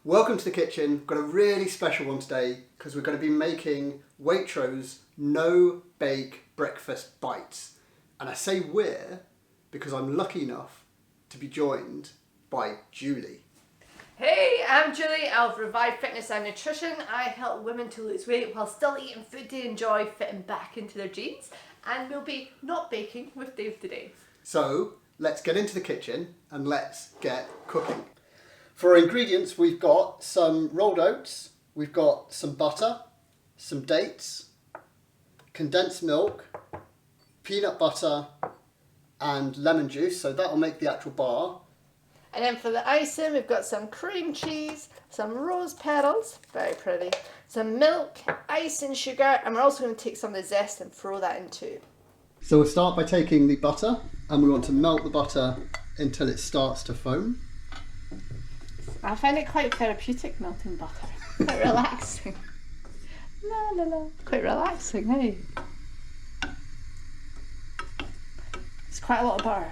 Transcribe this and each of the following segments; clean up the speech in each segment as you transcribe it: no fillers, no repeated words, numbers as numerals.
Welcome to the kitchen. We've got a really special one today because we're going to be making Waitrose no-bake breakfast bites. And I say we're because I'm lucky enough to be joined by Julie. Hey, I'm Julie. I'll provide fitness and nutrition. I help women to lose weight while still eating food they enjoy, fitting back into their jeans. And we'll be not baking with Dave today. So let's get into the kitchen and let's get cooking. For our ingredients, we've got some rolled oats, we've got some butter, some dates, condensed milk, peanut butter, and lemon juice. So that'll make the actual bar. And then for the icing, we've got some cream cheese, some rose petals, very pretty, some milk, ice and sugar, and we're also going to take some of the zest and throw that in too. So we'll start by taking the butter, and we want to melt the butter until it starts to foam. I find it quite therapeutic melting butter. Quite relaxing. La la la. Quite relaxing, hey? It's quite a lot of butter.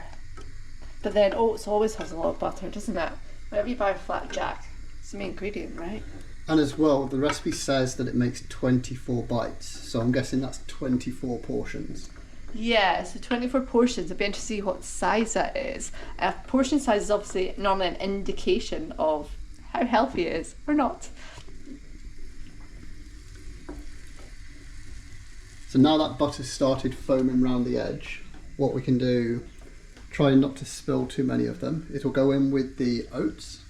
But then oats always has a lot of butter, doesn't it? Whenever you buy a flat jack, it's the main ingredient, right? And as well, the recipe says that it makes 24 bites. So I'm guessing that's 24 portions. Yeah, so 24 portions. It'd be interesting to see what size that is. Portion size is obviously normally an indication of how healthy it is or not. So now that butter's started foaming around the edge, what we can do, try not to spill too many of them. It'll go in with the oats.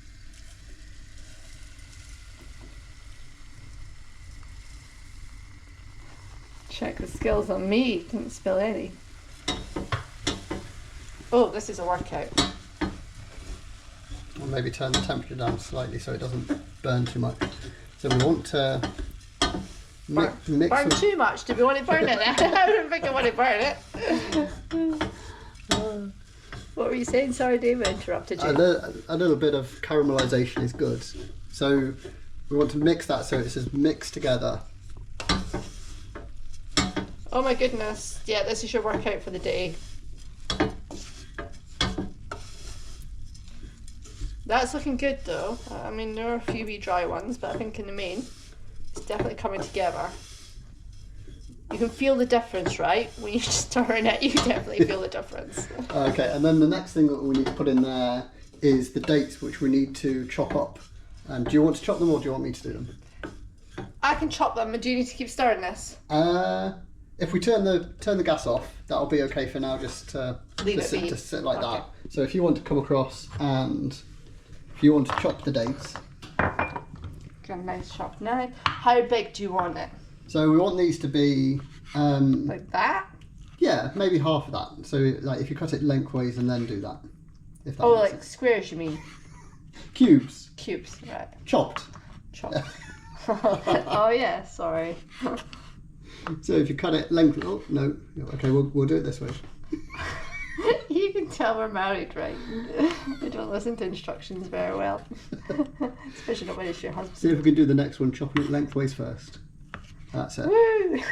Check the skills on me, didn't spill any. Oh, this is a workout. Or maybe turn the temperature down slightly so it doesn't burn too much. So we want to mix burn with... too much? Do we want to burn it? I don't think I want to burn it. What were you saying? Sorry, David, I interrupted you. A little bit of caramelization is good. So we want to mix that so it says mix together. Oh my goodness. Yeah, this is your workout for the day. That's looking good though. I mean, there are a few wee dry ones, but I think in the main, it's definitely coming together. You can feel the difference, right? When you stir in it, you definitely feel the difference. Okay, and then the next thing that we need to put in there is the dates, which we need to chop up. And do you want to chop them or do you want me to do them? I can chop them, but do you need to keep stirring this? If we turn the gas off, that'll be okay for now. Just to sit like that. So if you want to come across and if you want to chop the dates, got a nice sharp knife. How big do you want it? So we want these to be like that. Yeah, maybe half of that. So like if you cut it lengthways and then do that. If that like sense. squares, you mean? Cubes. Cubes, right? Chopped. Oh yeah, sorry. So if you cut it length, oh no, okay, we'll do it this way. You can tell we're married, right? We don't listen to instructions very well, especially not when it's your husband. See if we can do the next one, chopping it lengthways first. That's it. Woo!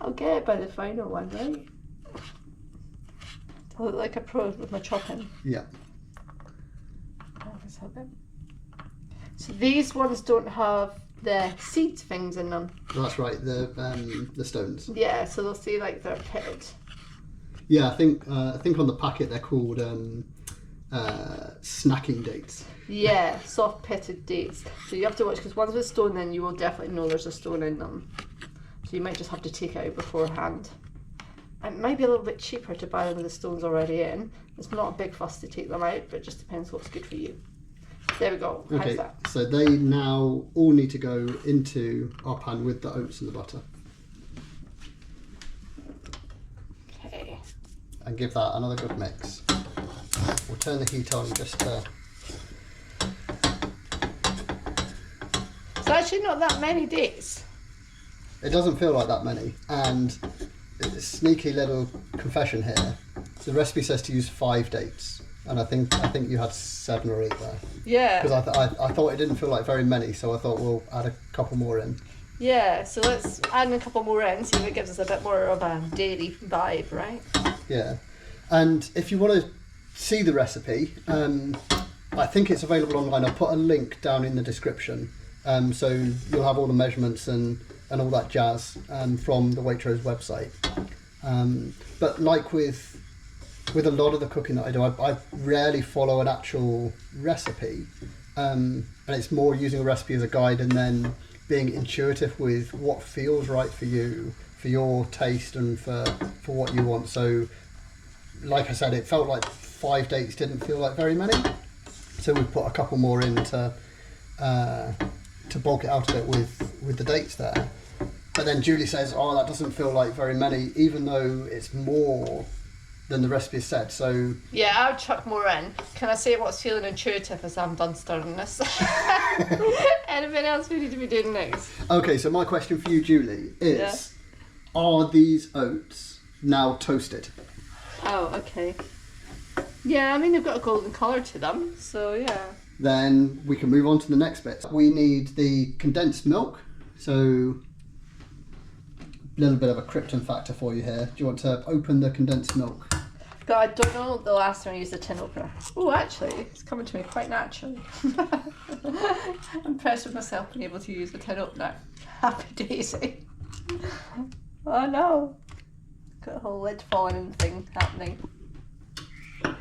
I'll get it by the final one, right? I look like a pro with my chopping. Yeah. So these ones don't have the seed things in them. That's right, the stones. Yeah, so they'll see like they're pitted. Yeah, I think on the packet they're called snacking dates. Yeah, soft pitted dates. So you have to watch because ones with stone in, you will definitely know there's a stone in them. So you might just have to take it out beforehand. It might be a little bit cheaper to buy them with the stones already in. It's not a big fuss to take them out, but it just depends what's good for you. There we go. Okay, how's that? So they now all need to go into our pan with the oats and the butter. Okay. And give that another good mix. We'll turn the heat on just to... It's actually not that many dates. It doesn't feel like that many, and it's a sneaky little confession here. The recipe says to use 5 dates. And I think you had 7 or 8 there. Yeah. Because I thought it didn't feel like very many, so I thought we'll add a couple more in. Yeah, so let's add a couple more in, see if it gives us a bit more of a dairy vibe, right? Yeah. And if you want to see the recipe, I think it's available online. I'll put a link down in the description, so you'll have all the measurements and all that jazz from the Waitrose website. But like with a lot of the cooking that I do, I rarely follow an actual recipe, and it's more using a recipe as a guide and then being intuitive with what feels right for you, for your taste and for what you want. So like I said, it felt like 5 dates didn't feel like very many, so we put a couple more in to bulk it out a bit with the dates there. But then Julie says, oh, that doesn't feel like very many, even though it's more than the recipe said. So yeah, I'll chuck more in. Can I say what's feeling intuitive as I'm done stirring this? Anything else we need to be doing next? Okay, so my question for you, Julie, is are these oats now toasted? Oh, okay. Yeah, I mean they've got a golden colour to them, so yeah. Then we can move on to the next bit. We need the condensed milk. So a little bit of a Krypton factor for you here. Do you want to open the condensed milk? God, I don't know the last time I used a tin opener. Oh, actually, it's coming to me quite naturally. I'm impressed with myself being able to use a tin opener. Happy daisy. Oh no. Got a whole lid falling thing happening. So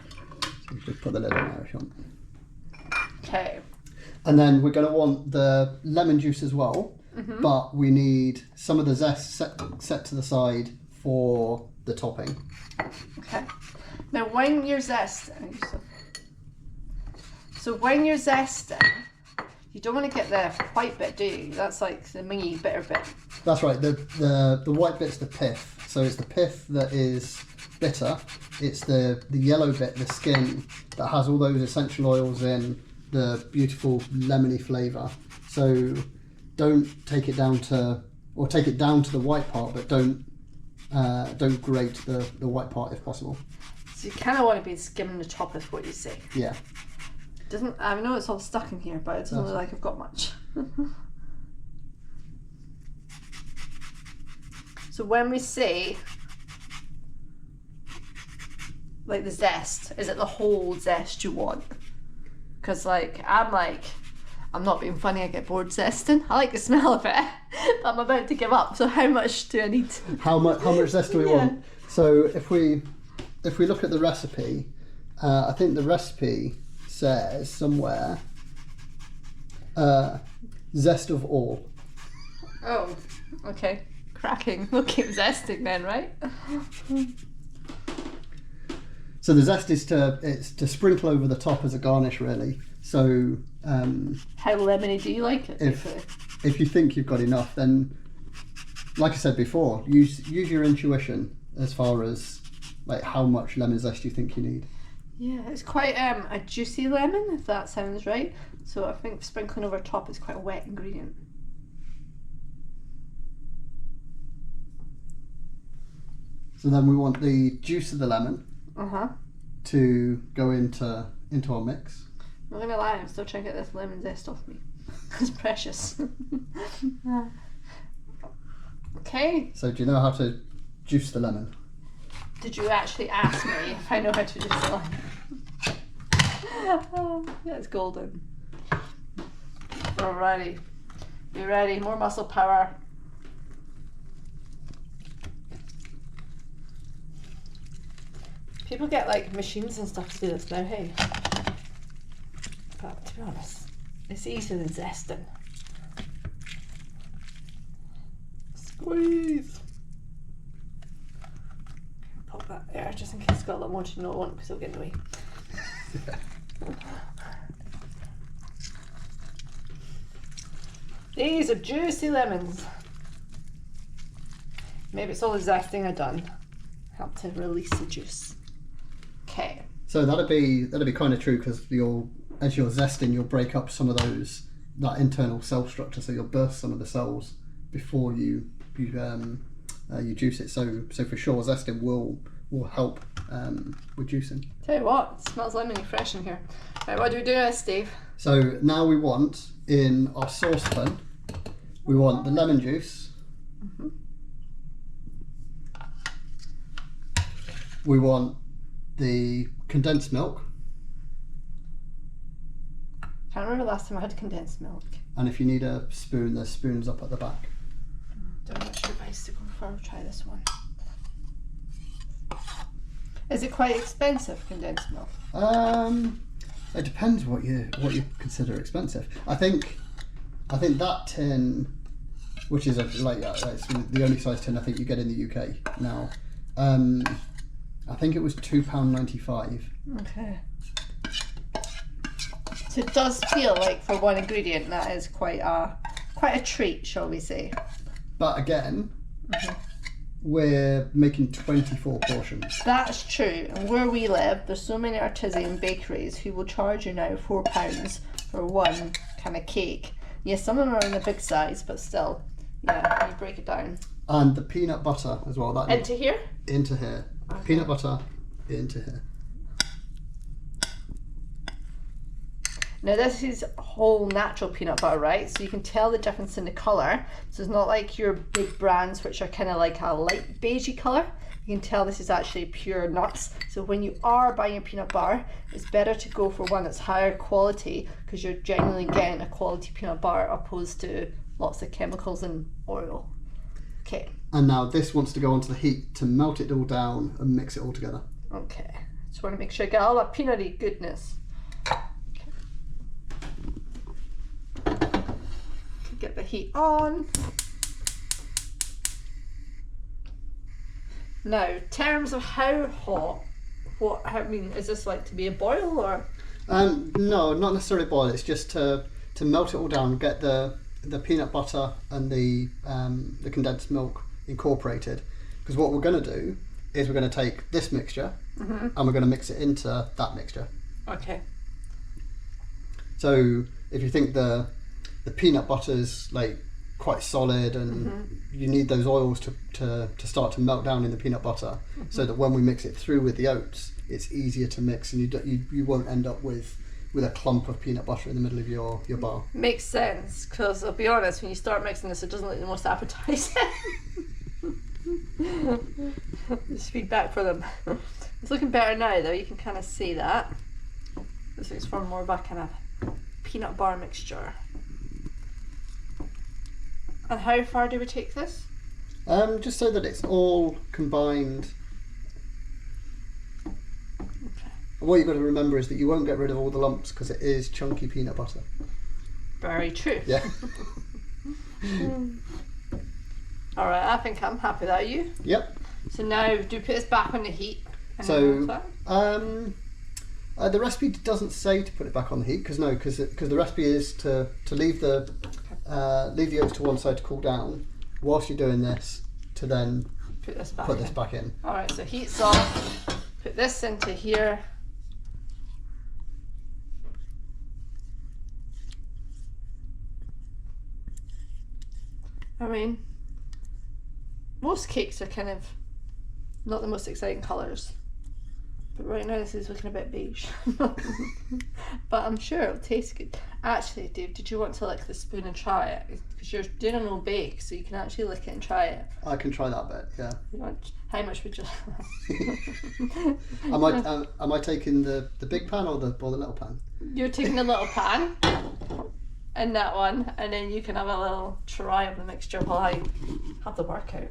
you just put the lid on there if you want. Okay. And then we're going to want the lemon juice as well, but we need some of the zest set to the side for the topping. Okay. Now when you're zesting, so when you're zesting, you don't want to get the white bit, do you? That's like the mingy bitter bit. That's right. The white bit's the pith. So it's the pith that is bitter. It's the yellow bit, the skin, that has all those essential oils in, the beautiful lemony flavour. So don't take it down to, or take it down to the white part, but don't grate the white part if possible. So you kind of want to be skimming the top, is what you say. Yeah. Doesn't, I know it's all stuck in here, but it doesn't look like I've got much. So when we say, like the zest, is it the whole zest you want? Because I'm not being funny, I get bored zesting. I like the smell of it, but I'm about to give up. So how much do I need? How much zest do we want? So if we look at the recipe, I think the recipe says somewhere zest of all. Oh, okay. Cracking. We'll keep zesting then, right? So the zest is to sprinkle over the top as a garnish, really. So how lemony do you like it? If you think you've got enough, then like I said before, use your intuition as far as like how much lemon zest you think you need. Yeah, it's quite a juicy lemon, if that sounds right. So I think sprinkling over top is quite a wet ingredient. So then we want the juice of the lemon to go into our mix. I'm not gonna lie, I'm still trying to get this lemon zest off me. It's precious. Okay. So do you know how to juice the lemon? Did you actually ask me if I know how to juice the lemon? That's golden. Alrighty. Be ready, more muscle power. People get like machines and stuff to do this now, hey? But to be honest, it's easier than zesting. Squeeze! Pop that there just in case Scotland wants to know what I want because it'll get in the way. These are juicy lemons. Maybe it's all the zesting I've done. Help to release the juice. Okay. So that'd be kind of true because as you're zesting, you'll break up some of that internal cell structure. So you'll burst some of the cells before you juice it. So for sure, zesting will help with juicing. Tell you what, it smells lemony fresh in here. Right, what do we do now, Steve? So now we want in our saucepan, we want the lemon juice. We want the condensed milk. Can't remember the last time I had condensed milk. And if you need a spoon, there's spoons up at the back. Don't know which device to go for. I'll try this one. Is it quite expensive, condensed milk? It depends what you consider expensive. I think that tin, which is it's the only size tin I think you get in the UK now. I think it was £2.95. Okay. So it does feel like for one ingredient that is quite a treat, shall we say? But again, we're making 24 portions. That's true. And where we live, there's so many artisan bakeries who will charge you now £4 for one kind of cake. Yes, some of them are in the big size, but still, yeah, you break it down. And the peanut butter as well. That Into here? Into here. Okay. Peanut butter into here. Now this is whole natural peanut butter, right? So you can tell the difference in the colour. So it's not like your big brands which are kind of like a light beigey colour. You can tell this is actually pure nuts. So when you are buying your peanut butter, it's better to go for one that's higher quality because you're genuinely getting a quality peanut butter opposed to lots of chemicals and oil. Okay. And now this wants to go onto the heat to melt it all down and mix it all together. Okay. Just want to make sure I get all that peanutty goodness. Get the heat on. Now, terms of how hot, is this like to be a boil or? No, not necessarily boil. It's just to melt it all down, get the peanut butter and the condensed milk incorporated. Because what we're going to do is we're going to take this mixture and we're going to mix it into that mixture. Okay. So if you think the peanut butter's like quite solid and you need those oils to start to melt down in the peanut butter so that when we mix it through with the oats it's easier to mix and you won't end up with a clump of peanut butter in the middle of your bar. Makes sense, because I'll be honest, when you start mixing this it doesn't look the most appetizing. Just feedback for them. It's looking better now though, you can kind of see that. This looks far more of a kind of peanut butter mixture. And how far do we take this? Just so that it's all combined. Okay. What you've got to remember is that you won't get rid of all the lumps because it is chunky peanut butter. Very true. Yeah. Alright, I think I'm happy with that. You? Yep. So now do we put this back on the heat? So the recipe doesn't say to put it back on the heat because the recipe is to leave the oats to one side to cool down whilst you're doing this to then put this back in. Alright, so heat's on. Put this into here. I mean, most cakes are kind of not the most exciting colours. But right now this is looking a bit beige. But I'm sure it'll taste good. Actually, Dave, did you want to lick the spoon and try it? Because you're doing a no bake, so you can actually lick it and try it. I can try that bit, yeah. How much would you Am I taking the big pan or the little pan? You're taking the little pan and that one, and then you can have a little try of the mixture while I have the workout.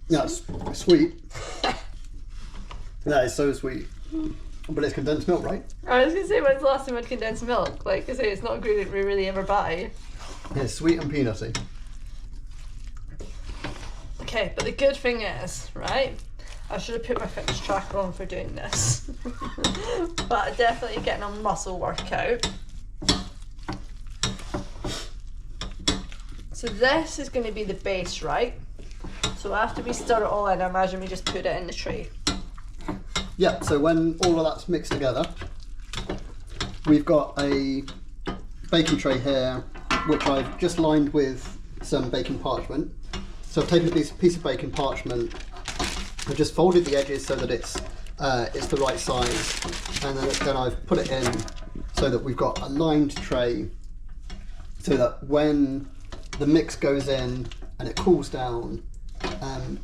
That's sweet. That is so sweet. But it's condensed milk, right? I was going to say, when's the last time I had condensed milk? Like I say, it's not a ingredient we really ever buy. It's sweet and peanutty. Okay, but the good thing is, right, I should have put my fitness tracker on for doing this. But definitely getting a muscle workout. So this is going to be the base, right? So after we stir it all in, I imagine we just put it in the tray. Yeah, so when all of that's mixed together, we've got a baking tray here, which I've just lined with some baking parchment. So I've taken a piece of baking parchment, I've just folded the edges so that it's the right size, and then I've put it in so that we've got a lined tray, so that when the mix goes in and it cools down,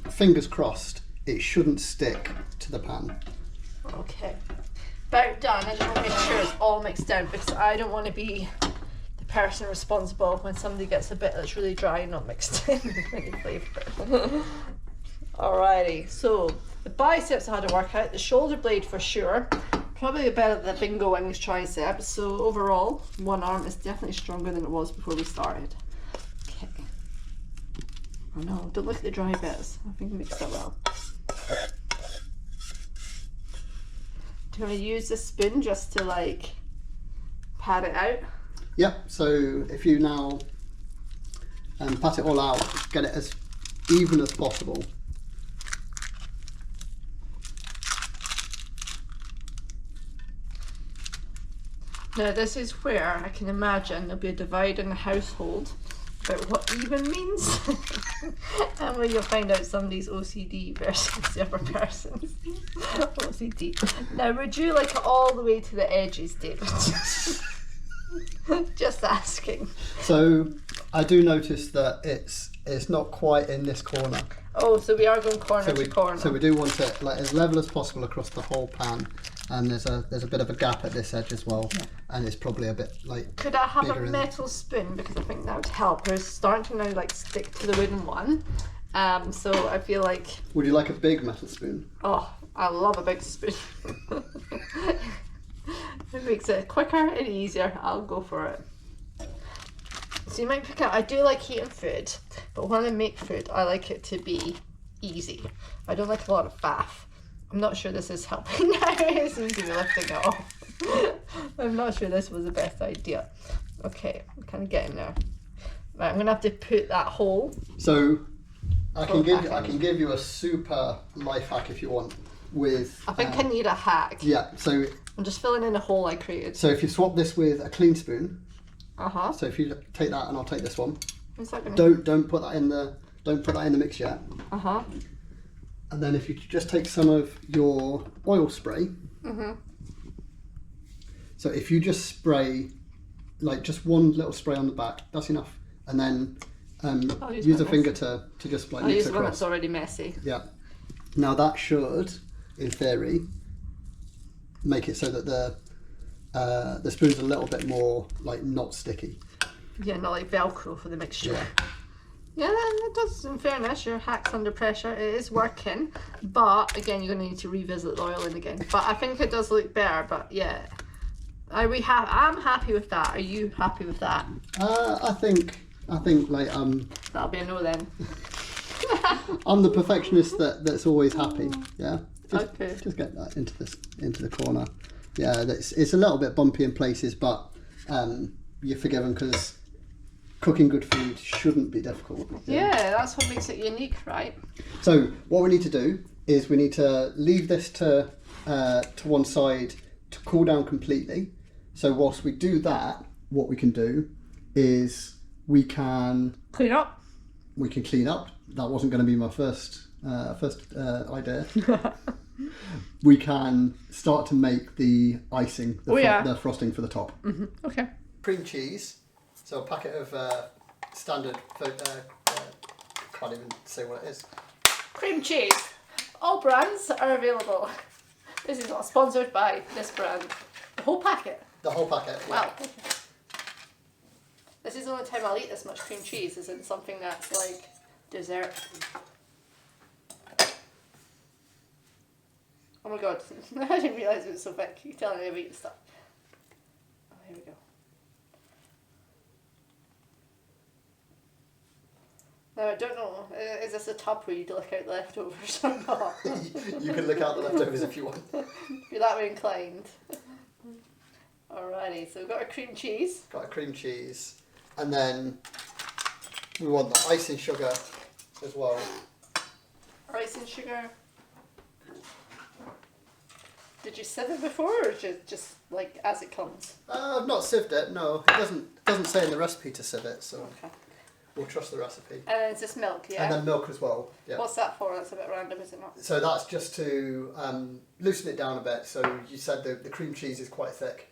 fingers crossed, it shouldn't stick to the pan. Okay. About done. I just want to make sure it's all mixed down because I don't want to be the person responsible when somebody gets a bit that's really dry and not mixed in with any flavour. Alrighty, so the biceps I had to work out, the shoulder blade for sure, probably about the bingo wings tricep, so overall one arm is definitely stronger than it was before we started. Okay. Oh no, don't look at the dry bits, I think I mixed that well. Do you want to use the spoon just to like pat it out? Yep, so if you now pat it all out, get it as even as possible. Now this is where I can imagine there'll be a divide in the household about what even means. And when you'll find out somebody's OCD versus the other person's OCD. Now would you like it all the way to the edges, David? Just asking. So I do notice that it's not quite in this corner. Oh, so we are going corner to corner. So we do want it like as level as possible across the whole pan, and there's a bit of a gap at this edge as well, and it's probably a bit like. Could I have a bigger metal spoon, because I think that would help. We're starting to now like stick to the wooden one, so I feel like. Would you like a big metal spoon? Oh, I love a big spoon. It makes it quicker and easier. I'll go for it. So you might pick out, I do like eating food, but when I make food, I like it to be easy. I don't like a lot of faff. I'm not sure this is helping now. It seems to be lifting it off. I'm not sure this was the best idea. Okay, I'm kind of getting there. Right, I'm gonna have to put that hole. So I can give you a super life hack if you want. With I think I need a hack. Yeah, so I'm just filling in a hole I created. So if you swap this with a clean spoon. Uh-huh. So if you take that and I'll take this one. Is that gonna... Don't put that in the mix yet. Uh-huh. And then if you just take some of your oil spray. Mm-hmm. So if you just spray, like just one little spray on the back, that's enough. And then use a finger to just like mix use across. one that's already messy. Yeah. Now that should, in theory, make it so that the spoon's a little bit more like not sticky. Yeah, not like Velcro for the mixture. Yeah. Yeah, it does. In fairness, your hack's under pressure. It is working, but again, you're going to need to revisit the oiling again. But I think it does look better. But yeah, I'm happy with that. Are you happy with that? I think like That'll be a no then. I'm the perfectionist that's always happy. Yeah. Okay. Just get that into the corner. Yeah, it's a little bit bumpy in places, but you're forgiven because cooking good food shouldn't be difficult. Yeah, that's what makes it unique, right? So what we need to do is we need to leave this to one side to cool down completely. So whilst we do that, what we can do is we can clean up. We can clean up. That wasn't going to be my first idea. We can start to make the icing, the frosting for the top. Mm-hmm. Okay. Cream cheese. So a packet of standard, can't even say what it is. Cream cheese. All brands are available. This is not sponsored by this brand. The whole packet. The whole packet. Yeah. Wow. Okay. This is the only time I'll eat this much cream cheese, is in something that's like dessert. Oh my god, I didn't realise it was so thick. You're telling me I've eaten stuff. Oh, here we go. Now, I don't know, is this a tub where you look out the leftovers or not? You can look out the leftovers if you want. If you're that way inclined. Alrighty, so we've got our cream cheese. Got a cream cheese. And then we want the icing sugar as well. Icing sugar. Did you sieve it before, or just like as it comes? I've not sieved it. No, it doesn't say in the recipe to sieve it, so okay. We'll trust the recipe. And then it's just milk, yeah. And then milk as well. Yeah. What's that for? That's a bit random, is it not? So that's just to loosen it down a bit. So you said the cream cheese is quite thick.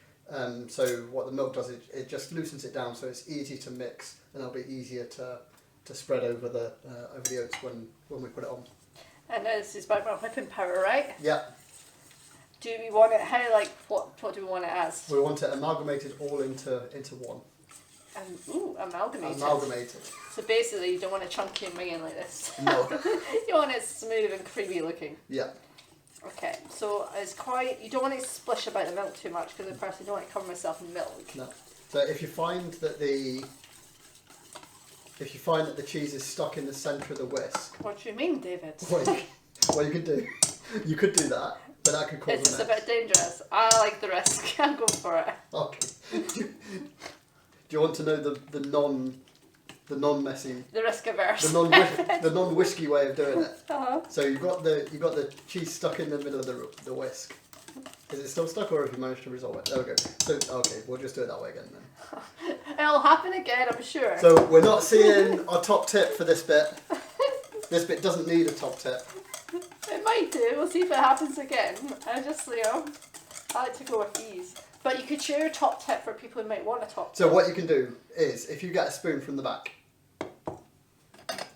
So what the milk does is it just loosens it down, so it's easy to mix, and it'll be easier to spread over the oats when we put it on. And this is about my whipping power, right? Yep. Do we want it, what do we want it as? We want it amalgamated all into one. Amalgamated. Amalgamated. So basically you don't want it chunky and minging like this. No. You want it smooth and creamy looking. Yeah. Okay, so you don't want it to splish about the milk too much, because of course I don't want to cover myself in milk. No. So if you find that the cheese is stuck in the centre of the whisk. What do you mean, David? What you could do, you could do that, but that could cause It's a a bit dangerous. I like the risk. I'll go for it. Okay. Do you want to know the non-messy, The risk averse. the non-whisky way of doing it? Uh-huh. So you've got the cheese stuck in the middle of the whisk. Is it still stuck, or have you managed to resolve it? There we go. So okay, we'll just do it that way again then. It'll happen again, I'm sure. So we're not seeing our top tip for this bit. This bit doesn't need a top tip. It might do. We'll see if it happens again. I just, I like to go with these. But you could share a top tip for people who might want a top tip. So what you can do is, if you get a spoon from the back,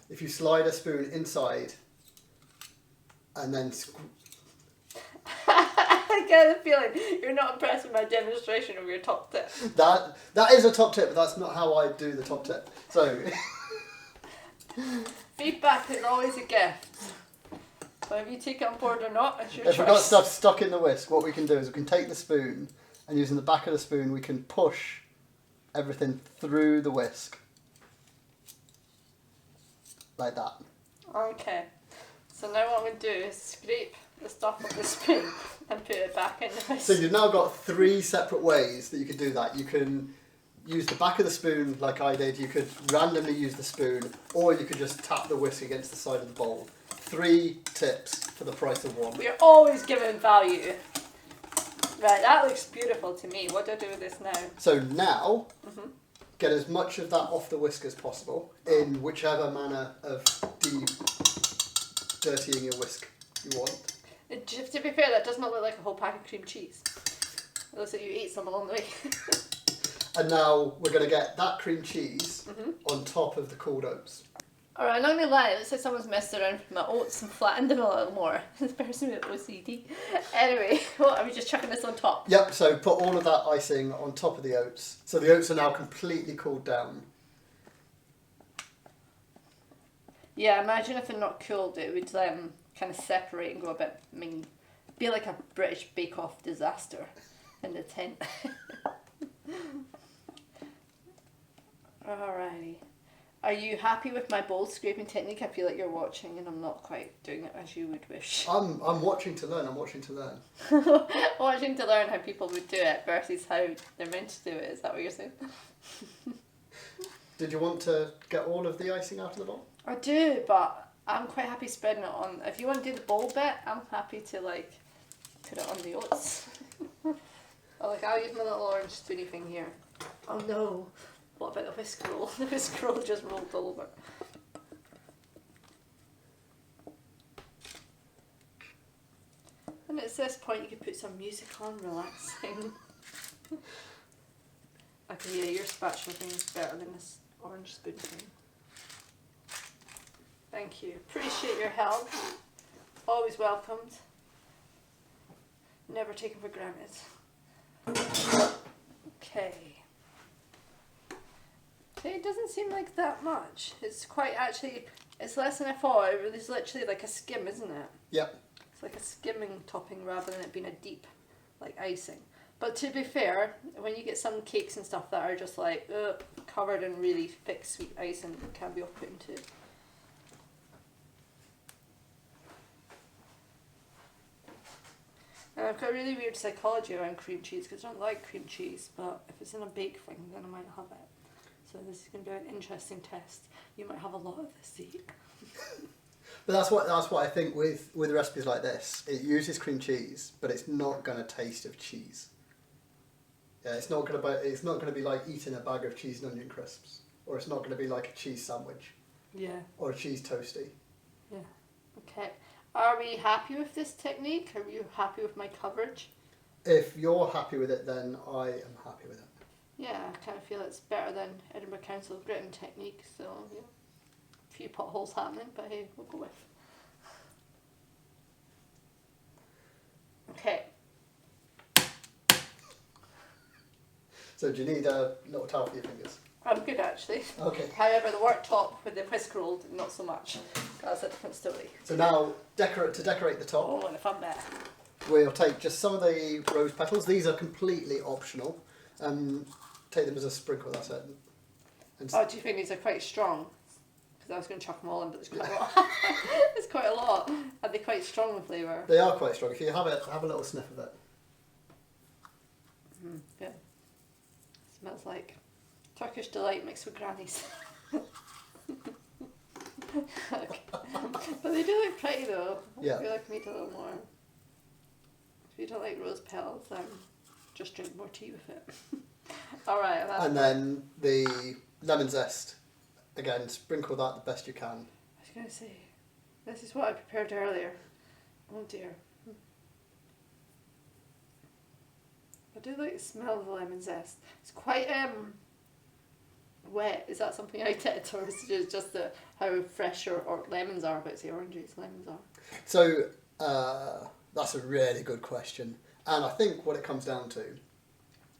if you slide a spoon inside, and then I get the feeling you're not impressed with my demonstration of your top tip. that is a top tip, but that's not how I do the top tip. So Feedback is always a gift. So if you take it on board or not, it's your if choice. we've got stuff stuck in the whisk, what we can do is we can take the spoon, and using the back of the spoon, we can push everything through the whisk. Like that. Okay. So now what I'm going to do is scrape the stuff off the spoon and put it back in the whisk. So you've now got 3 separate ways that you could do that. You can use the back of the spoon like I did, you could randomly use the spoon, or you could just tap the whisk against the side of the bowl. 3 tips for the price of 1. We are always giving value. Right, that looks beautiful to me. What do I do with this now? So now, get as much of that off the whisk as possible in whichever manner of dirtying your whisk you want. To be fair, that does not look like a whole pack of cream cheese. It looks like you ate some along the way. And now we're going to get that cream cheese on top of the cooled oats. Alright, I'm not gonna lie, it looks like someone's messed around with my oats and flattened them a little more. This person with OCD. Anyway, what, are we just chucking this on top? Yep, so put all of that icing on top of the oats. So the oats are now completely cooled down. Yeah, imagine if they're not cooled, it would kind of separate and go a bit be like a British Bake Off disaster in the tent. Alrighty. Are you happy with my bowl scraping technique? I feel like you're watching and I'm not quite doing it as you would wish. I'm watching to learn, watching to learn. Watching to learn how people would do it versus how they're meant to do it, is that what you're saying? Did you want to get all of the icing out of the bowl? I do, but I'm quite happy spreading it on. If you want to do the bowl bit, I'm happy to put it on the oats. I'll use my little orange spoony thing here. Oh no. What about the whisk roll? The whisk roll just rolled over. And at this point you can put some music on, relaxing. Okay, yeah, your spatula thing is better than this orange spoon thing. Thank you. Appreciate your help. Always welcomed. Never taken for granted. Okay. It doesn't seem like that much. It's it's less than I thought. It's literally like a skim, isn't it? Yep. It's like a skimming topping rather than it being a deep, icing. But to be fair, when you get some cakes and stuff that are just covered in really thick sweet icing, it can be off-putting too. And I've got really weird psychology around cream cheese because I don't like cream cheese, but if it's in a bake thing, then I might have it. So this is going to be an interesting test. You might have a lot of this to eat. But that's what I think with recipes like this. It uses cream cheese, but it's not going to taste of cheese. Yeah, it's not going to be like eating a bag of cheese and onion crisps, or it's not going to be like a cheese sandwich. Yeah. Or a cheese toasty. Yeah. Okay. Are we happy with this technique? Are you happy with my coverage? If you're happy with it, then I am happy with it. Yeah, I kind of feel it's better than Edinburgh Council's gritting technique, so yeah. A few potholes happening, but hey, we'll go with. So do you need a little towel for your fingers? I'm good actually. Okay. However, the worktop with the whisk rolled, not so much. That's a different story. So now, to decorate the top, Oh, and a fun bit. we'll take just some of the rose petals. These are completely optional. Take them as a sprinkle, that's it. And Oh, do you think these are quite strong? Because I was going to chuck them all in, but there's quite a lot. There's quite a lot. Are they quite strong in flavour? they are quite strong. If you have a little sniff of it. Good. Smells like Turkish delight mixed with grannies. But they do look pretty though. Yeah. I feel like I need a little more. If you don't like rose petals, then just drink more tea with it. Alright, And then the lemon zest. Again, sprinkle that the best you can. I was going to say, this is what I prepared earlier. Oh dear. I do like the smell of the lemon zest. It's quite wet. Is that something I did, or is it just how fresh or lemons are? But say oranges, lemons are. So that's a really good question, and I think what it comes down to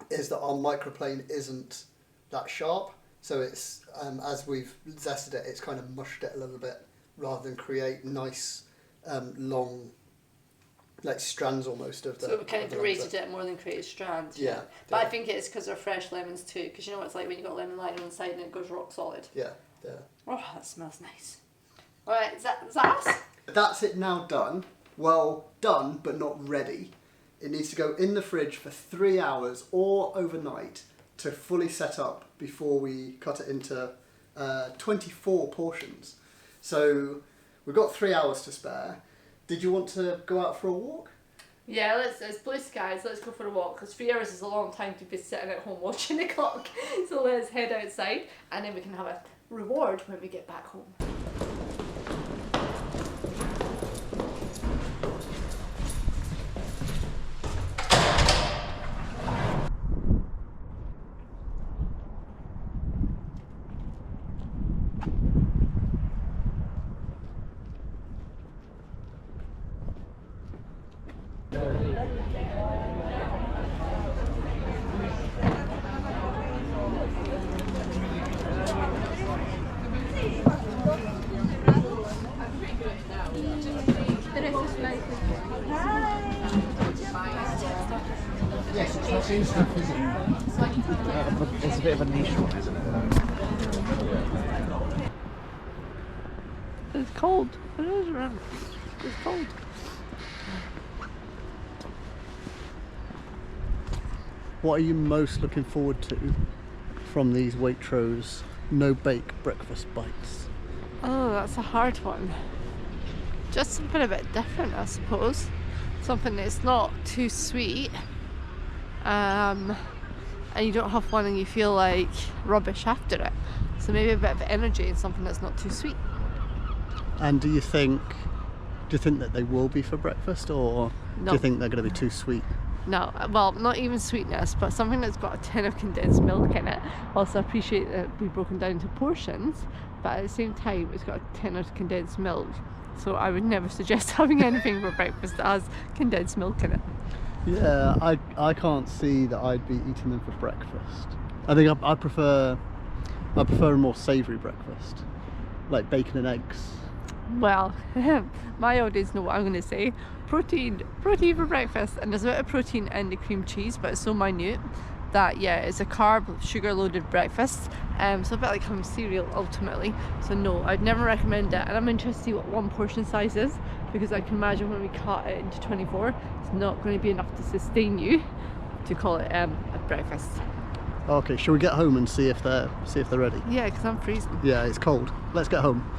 is that our microplane isn't that sharp. So it's as we've zested it, it's kind of mushed it a little bit rather than create nice long, like strands almost of the. So we kind of the grated it more than created strands. Yeah. But I think it's because they're fresh lemons too. Because you know what it's like when you got lemon liner on the side and it goes rock solid. Yeah. Oh, that smells nice. All right, is that us? That's it now done. Well done, but not ready. It needs to go in the fridge for 3 hours or overnight to fully set up before we cut it into 24 portions. So we've got 3 hours to spare. Did you want to go out for a walk? Yeah, it's blue skies. Let's go for a walk because 3 hours is a long time to be sitting at home watching the clock. So let's head outside and then we can have a reward when we get back home. Yes, it's not stuff, is it? It's a bit of a niche one, isn't it? It's cold. It is, remember. It's cold. What are you most looking forward to from these Waitrose no-bake breakfast bites? Oh, that's a hard one. Just something a bit different, I suppose. Something that's not too sweet. And you don't have one and you feel like rubbish after it. So maybe a bit of energy and something that's not too sweet. And do you think that they will be for breakfast, or No. do you think they're going to be too sweet? No, well, not even sweetness, but something that's got a tin of condensed milk in it. Also, I appreciate that we've broken down into portions, but at the same time, it's got a tin of condensed milk. So I would never suggest having anything for breakfast that has condensed milk in it. Yeah, I can't see that I'd be eating them for breakfast. I think I prefer a more savoury breakfast, like bacon and eggs. Well, my audience know what I'm going to say. Protein for breakfast, and there's a bit of protein in the cream cheese, but it's so minute that yeah, it's a carb, sugar-loaded breakfast. So a bit like having cereal ultimately. So no, I'd never recommend it. And I'm interested to see what one portion size is, because I can imagine when we cut it into 24, it's not going to be enough to sustain you to call it a breakfast. Okay, shall we get home and see if they're ready? Yeah, because I'm freezing. Yeah, it's cold. Let's get home.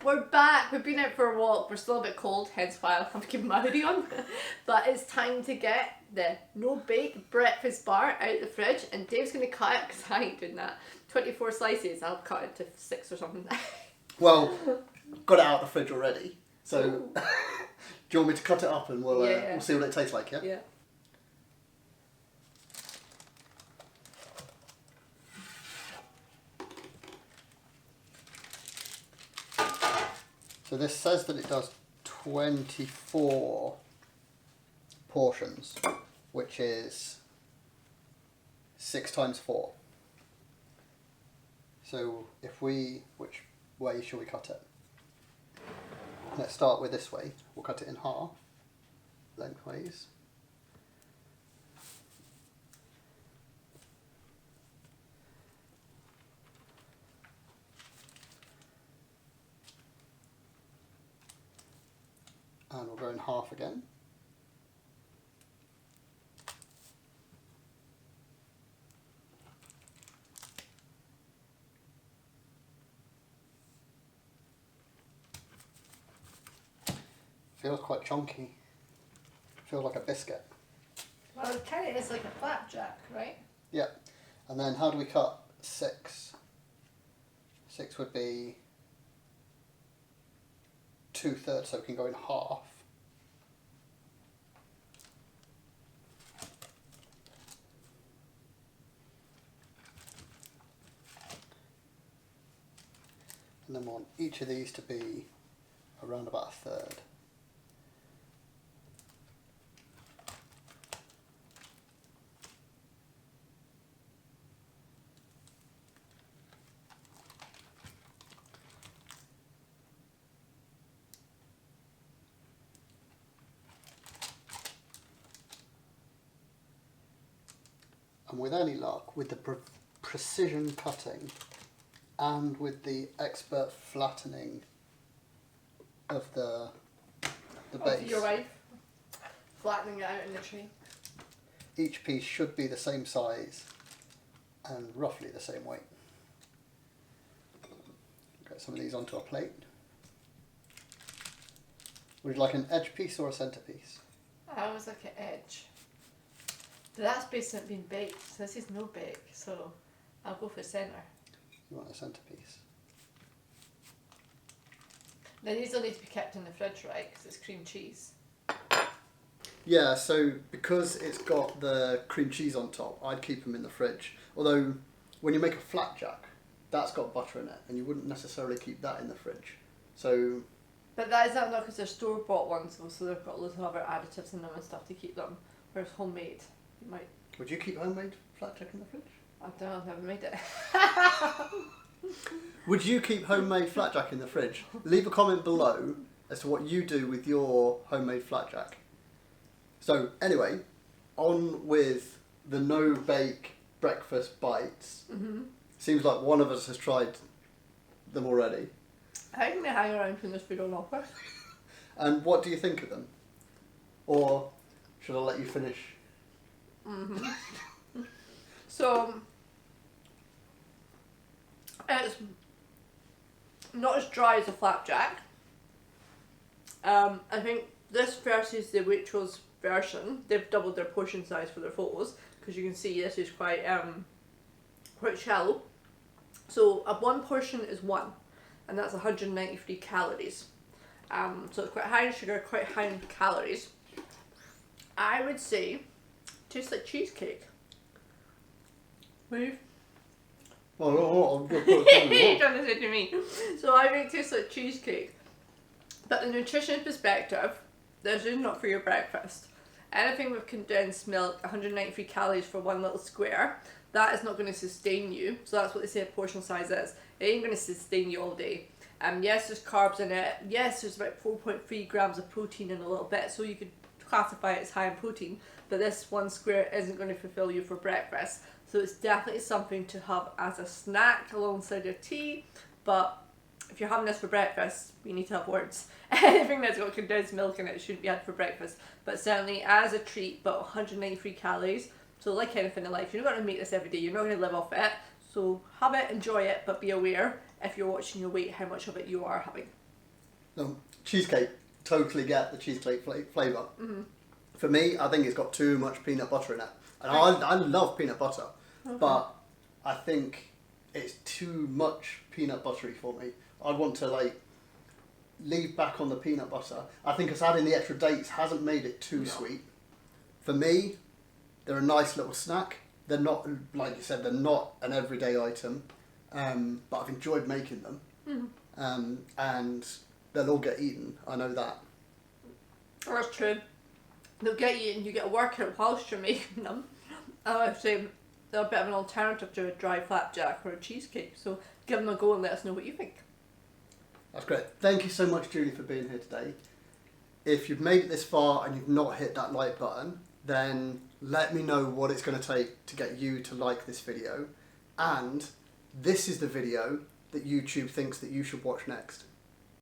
We're back. We've been out for a walk. We're still a bit cold, hence why I'm keeping my hoodie on. But it's time to get the no-bake breakfast bar out of the fridge, and Dave's going to cut it because I ain't doing that. 24 slices. I'll cut it to 6 or something. Well, got it out of the fridge already. So, do you want me to cut it up and we'll see what it tastes like? Yeah. Yeah. So this says that it does 24 portions, which is 6 times 4. So which way shall we cut it? Let's start with this way. We'll cut it in half, lengthways. And we'll go in half again. Feels quite chunky. Feels like a biscuit. Well, it kind of is like a flapjack, right? Yeah. And then how do we cut 6? 6 would be 2/3, so we can go in half. And then we want each of these to be around about 1/3. And with any luck, with the precision cutting and with the expert flattening of the base, Your wife flattening it out in the tree. each piece should be the same size and roughly the same weight. Get some of these onto a plate. Would you like an edge piece or a centre piece? I always like an edge. But that's based on it being baked, so this is no bake, so I'll go for centre. You want a centre piece? Now these will need to be kept in the fridge, right, because it's cream cheese. Yeah, so because it's got the cream cheese on top, I'd keep them in the fridge. Although, when you make a flapjack, that's got butter in it, and you wouldn't necessarily keep that in the fridge. So. But that is not because they're store-bought ones, though, so they've got loads of other additives in them and stuff to keep them. Whereas homemade, you might. Would you keep homemade flapjack in the fridge? I don't know, I've never made it. Would you keep homemade flapjack in the fridge? Leave a comment below as to what you do with your homemade flapjack. So anyway, on with the no-bake breakfast bites. Mm-hmm. Seems like one of us has tried them already. I think they hang around from this food on offer. And what do you think of them? Or should I let you finish? Mm-hmm. So, it's not as dry as a flapjack. I think this versus the Waitrose version, they've doubled their portion size for their photos, because you can see this is quite shallow. So a 1 portion is 1, and that's 193 calories. So it's quite high in sugar, quite high in calories. I would say tastes like cheesecake. Move. Oh, You're trying to say to me. So I think it tastes like cheesecake. But the nutrition perspective, this is not for your breakfast. Anything with condensed milk, 193 calories for 1 little square, that is not going to sustain you. So that's what they say a portion size is. It ain't going to sustain you all day. Yes, there's carbs in it. Yes, there's about 4.3 grams of protein in a little bit, so you could classify it as high in protein. But this 1 square isn't going to fulfill you for breakfast. So it's definitely something to have as a snack alongside your tea. But if you're having this for breakfast, you need to have words. Anything that's got condensed milk in it shouldn't be had for breakfast. But certainly as a treat, but 193 calories. So like anything in life, you're not going to make this every day. You're not going to live off it. So have it, enjoy it, but be aware if you're watching your weight how much of it you are having. No, cheesecake, totally get the cheesecake flavour. Mm-hmm. For me, I think it's got too much peanut butter in it. And I love peanut butter, but I think it's too much peanut buttery for me. I'd want to leave back on the peanut butter. I think us adding the extra dates hasn't made it too sweet. For me, they're a nice little snack. They're not, like you said, they're not an everyday item, but I've enjoyed making them. And they'll all get eaten. I know that. That's true. They'll get eaten, you get a workout whilst you're making them. I would say they're a bit of an alternative to a dry flapjack or a cheesecake, so give them a go and let us know what you think. That's great. Thank you so much, Julie, for being here today. If you've made it this far and you've not hit that like button, then let me know what it's going to take to get you to like this video. And this is the video that YouTube thinks that you should watch next.